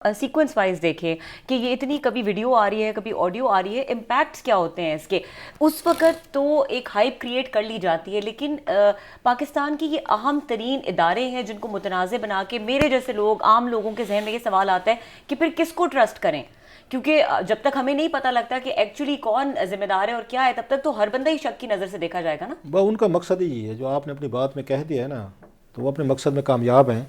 Sequence wise دیکھیں کہ یہ اتنی کبھی ویڈیو آ رہی ہے کبھی آڈیو آ رہی ہے، امپیکٹس کیا ہوتے ہیں اس کے، اس وقت تو ایک ہائپ کریٹ کر لی جاتی ہے، لیکن پاکستان کی یہ اہم ترین ادارے ہیں جن کو متنازع بنا کے میرے جیسے لوگ، عام لوگوں کے ذہن میں یہ سوال آتا ہے کہ پھر کس کو ٹرسٹ کریں، کیونکہ جب تک ہمیں نہیں پتہ لگتا کہ ایکچولی کون ذمہ دار ہے اور کیا ہے، تب تک تو ہر بندہ ہی شک کی نظر سے دیکھا جائے گا نا۔ ان کا مقصد ہی ہے جو آپ نے اپنی بات میں کہہ دیا ہے نا، تو وہ اپنے مقصد میں کامیاب ہیں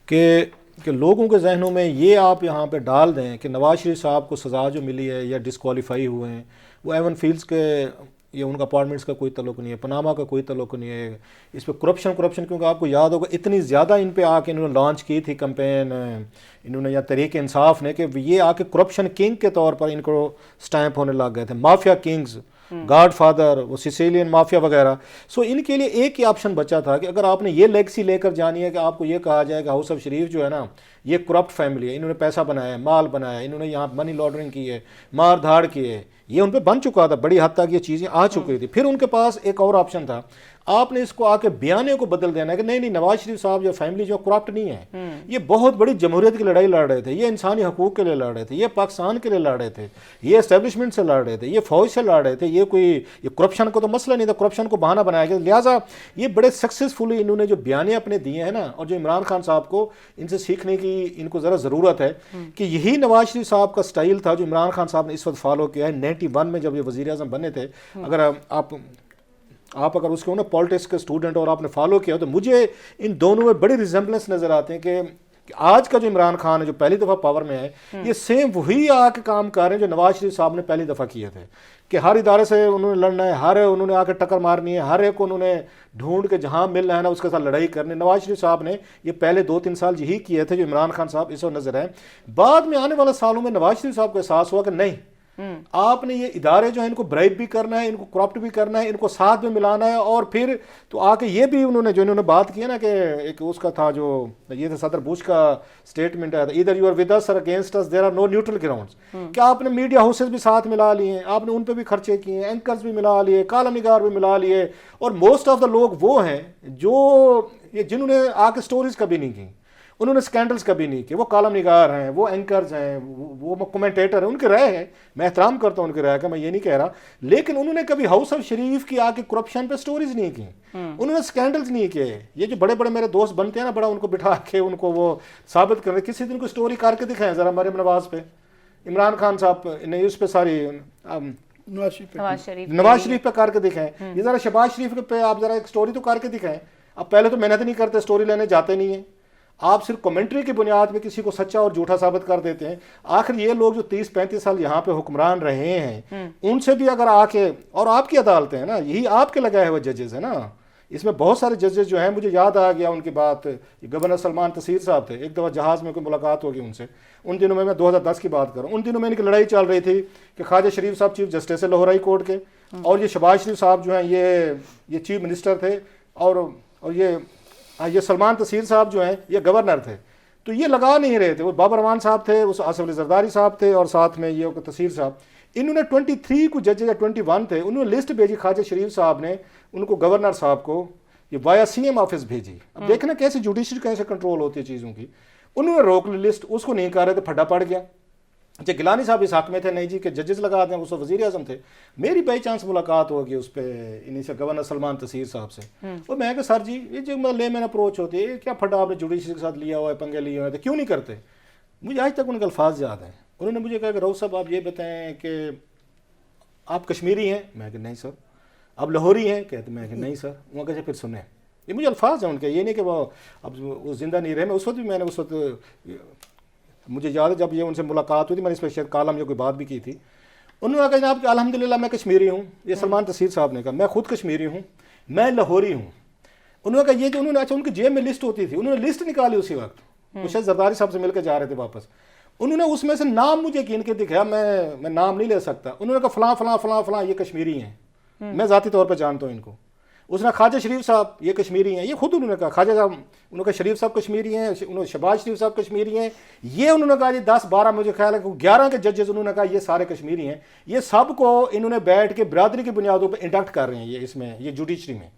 کہ لوگوں کے ذہنوں میں یہ آپ یہاں پہ ڈال دیں کہ نواز شریف صاحب کو سزا جو ملی ہے یا ڈسکوالیفائی ہوئے ہیں، وہ ایون فیلڈز کے یہ ان کا اپارٹمنٹس کا کوئی تعلق نہیں ہے، پناما کا کوئی تعلق نہیں ہے، اس پہ کرپشن کیونکہ آپ کو یاد ہوگا اتنی زیادہ ان پہ آ کے انہوں نے لانچ کی تھی کمپین انہوں نے یا تحریک انصاف نے، کہ یہ آ کے کرپشن کنگ کے طور پر ان کو سٹیمپ ہونے لگ گئے تھے، مافیا کنگز، گاڈ فادر، وہ سیسیلین مافیا وغیرہ۔ سو ان کے لیے ایک ہی آپشن بچا تھا کہ اگر آپ نے یہ لیگسی لے کر جانی ہے کہ آپ کو یہ کہا جائے کہ ہاؤس آف شریف جو ہے نا یہ کرپٹ فیملی ہے، انہوں نے پیسہ بنایا ہے، مال بنایا ہے، انہوں نے یہاں منی لانڈرنگ کی ہے، مار دھاڑ کی ہے، یہ ان پہ بن چکا تھا، بڑی حد تک یہ چیزیں آ چکی تھی۔ پھر ان کے پاس ایک اور آپشن تھا، آپ نے اس کو آ کے بیانے کو بدل دینا ہے کہ نہیں نواز شریف صاحب جو فیملی جو کرپٹ نہیں ہے، یہ بہت بڑی جمہوریت کی لڑائی لڑ رہے تھے، یہ انسانی حقوق کے لیے لڑ رہے تھے، یہ پاکستان کے لیے لڑ رہے تھے، یہ اسٹیبلشمنٹ سے لڑ رہے تھے، یہ فوج سے لڑ رہے تھے، یہ کرپشن کو تو مسئلہ نہیں تھا، کرپشن کو بہانہ بنایا گیا، لہٰذا یہ بڑے سکسیزفلی انہوں نے جو بیانے اپنے دیے ہیں نا، اور جو عمران خان صاحب کو ان سے سیکھنے کی ان کو ذرا ضرورت ہے کہ یہی نواز شریف صاحب کا سٹائل تھا جو عمران خان صاحب نے اس وقت فالو کیا ہے 91 میں جب یہ وزیر اعظم بنے تھے۔ اگر آپ اگر اس کے نا پالیٹکس کے اسٹوڈنٹ اور آپ نے فالو کیا تو مجھے ان دونوں میں بڑی ریزمبلنس نظر آتے ہیں کہ آج کا جو عمران خان ہے جو پہلی دفعہ پاور میں ہے، یہ سیم وہی آ کے کام کر رہے ہیں جو نواز شریف صاحب نے پہلی دفعہ کیے تھے، کہ ہر ادارے سے انہوں نے لڑنا ہے، انہوں نے آ کے ٹکر مارنی ہے، ہر ایک کو انہوں نے ڈھونڈ کے جہاں مل رہا ہے نا اس کے ساتھ لڑائی کرنی۔ نواز شریف صاحب نے یہ پہلے 2-3 سال یہی کیے تھے جو عمران خان صاحب اس وقت نظر آئے۔ بعد میں آنے والے سالوں میں نواز شریف صاحب کو احساس ہوا کہ نہیں، آپ نے یہ ادارے جو ہیں ان کو برائب بھی کرنا ہے، ان کو کرپٹ بھی کرنا ہے، ان کو ساتھ میں ملانا ہے، اور پھر تو آ کے یہ بھی انہوں نے بات کی ہے نا کہ ایک اس کا تھا جو یہ تھا صدر بش کا سٹیٹمنٹ آیا تھا، either you are with us or against us, there are no neutral grounds, کہ آپ نے میڈیا ہاؤسز بھی ساتھ ملا لیے ہیں، آپ نے ان پہ بھی خرچے کیے ہیں، اینکرز بھی ملا لیے، کالم نگار بھی ملا لیے، اور موسٹ آف دا لوگ وہ ہیں جو جنہوں نے آ کے سٹوریز کبھی نہیں کی، انہوں نے سکینڈلز کبھی نہیں کیے، وہ کالم نگار ہیں، وہ اینکرز ہیں، وہ کمنٹیٹر ہیں، ان کے رائے ہیں، میں احترام کرتا ہوں ان کے رائے کا، میں یہ نہیں کہہ رہا، لیکن انہوں نے کبھی ہاؤس آف شریف کی آ کے کرپشن پہ سٹوریز نہیں کی، انہوں نے سکینڈلز نہیں کیے۔ یہ جو بڑے بڑے میرے دوست بنتے ہیں نا، بڑا ان کو بٹھا کے ان کو وہ ثابت کرنے، کسی دن کو سٹوری کر کے دکھائیں ذرا مریم نواز پہ، عمران خان صاحب نے اس پہ ساری نواز شریف پہ کر کے دکھائیں، یہ ذرا شہباز شریف پہ آپ ذرا ایک سٹوری تو کر کے دکھائیں۔ اب پہلے تو محنت نہیں کرتے، سٹوری لینے جاتے نہیں ہیں، آپ صرف کمنٹری کی بنیاد میں کسی کو سچا اور جھوٹا ثابت کر دیتے ہیں۔ آخر یہ لوگ جو 30-35 سال یہاں پہ حکمران رہے ہیں، ان سے بھی اگر آ کے، اور آپ کی عدالتیں ہیں نا، یہی آپ کے لگائے ہوئے ججز ہیں نا، اس میں بہت سارے ججز جو ہیں، مجھے یاد آ گیا ان کی بات، گورنر سلمان تصیر صاحب تھے، ایک دفعہ جہاز میں کوئی ملاقات ہوگی ان سے، ان دنوں میں 2010 کی بات کروں، ان دنوں میں ان کی لڑائی چل رہی تھی کہ خواجہ شریف صاحب چیف جسٹس ہے لاہور ہائی کورٹ کے، اور یہ شہباز شریف صاحب جو ہیں یہ چیف منسٹر تھے، اور یہ سلمان تصیر صاحب جو ہیں یہ گورنر تھے، تو یہ لگا نہیں رہے تھے، وہ بابر رحمان صاحب تھے، اس آصف علی زرداری صاحب تھے، اور ساتھ میں یہ تصیر صاحب، انہوں نے 23 کو ججز یا 21 تھے، انہوں نے لسٹ بھیجی خواجہ شریف صاحب نے ان کو، گورنر صاحب کو، یہ وایا سی ایم آفس بھیجی۔ اب دیکھنا کیسے جوڈیشری کیسے کنٹرول ہوتی ہے چیزوں کی، انہوں نے روک لی لسٹ، اس کو نہیں کر رہے تھے، پھڈا پڑ گیا۔ اچھا گیلانی صاحب اس حق میں تھے نہیں جی کہ ججز لگا دیں، اس وقت وزیر اعظم تھے، میری بائی چانس ملاقات ہوگی اس پہ انہیں سے گورنر سلمان تصیر صاحب سے، اور میں کہ سر جی یہ جو لے مین اپروچ ہوتی ہے، کیا پھڈا آپ نے جوڈیشری کے ساتھ لیا ہوا ہے، پنگے لیے ہوئے تھے، کیوں نہیں کرتے؟ مجھے آج تک ان کے الفاظ یاد ہیں، انہوں نے مجھے کہا کہ رؤف صاحب آپ یہ بتائیں کہ آپ کشمیری ہیں، میں کہ نہیں سر۔ آپ لاہوری ہیں، کہتے میں کہ نہیں سر۔ وہ کہتے پھر سنیں، یہ مجھے الفاظ ہیں ان کے، یہ نہیں کہ وہ اب وہ زندہ نہیں رہے، میں اس وقت بھی میں نے اس وقت مجھے یاد ہے جب یہ ان سے ملاقات ہوئی تھی، میں نے اس پہ شاید کالم یا کوئی بات بھی کی تھی، انہوں نے کہا جناب کہ الحمدللہ میں کشمیری ہوں، یہ سلمان تصیر صاحب نے کہا میں خود کشمیری ہوں، میں لاہوری ہوں۔ انہوں نے کہا یہ جو انہوں نے، اچھا ان کی جیب میں لسٹ ہوتی تھی، انہوں نے لسٹ نکالی اسی وقت، وہ شاید زرداری صاحب سے مل کے جا رہے تھے واپس، انہوں نے اس میں سے نام مجھے گن کے دکھایا، میں نام نہیں لے سکتا، انہوں نے کہا فلاں فلاں فلاں فلاں یہ کشمیری ہیں، میں ذاتی طور پہ جانتا ہوں ان کو۔ اس نے خواجہ شریف صاحب یہ کشمیری ہیں، یہ خود انہوں نے کہا، خواجہ صاحب انہوں نے کہا شریف صاحب کشمیری ہیں، انہوں نے شہباز شریف صاحب کشمیری ہیں، یہ انہوں نے کہا یہ 10-12 مجھے خیال ہے کہ 11 کے ججز انہوں نے کہا یہ سارے کشمیری ہیں، یہ سب کو انہوں نے بیٹھ کے برادری کی بنیادوں پہ انڈکٹ کر رہے ہیں یہ اس میں، یہ جوڈیشری میں۔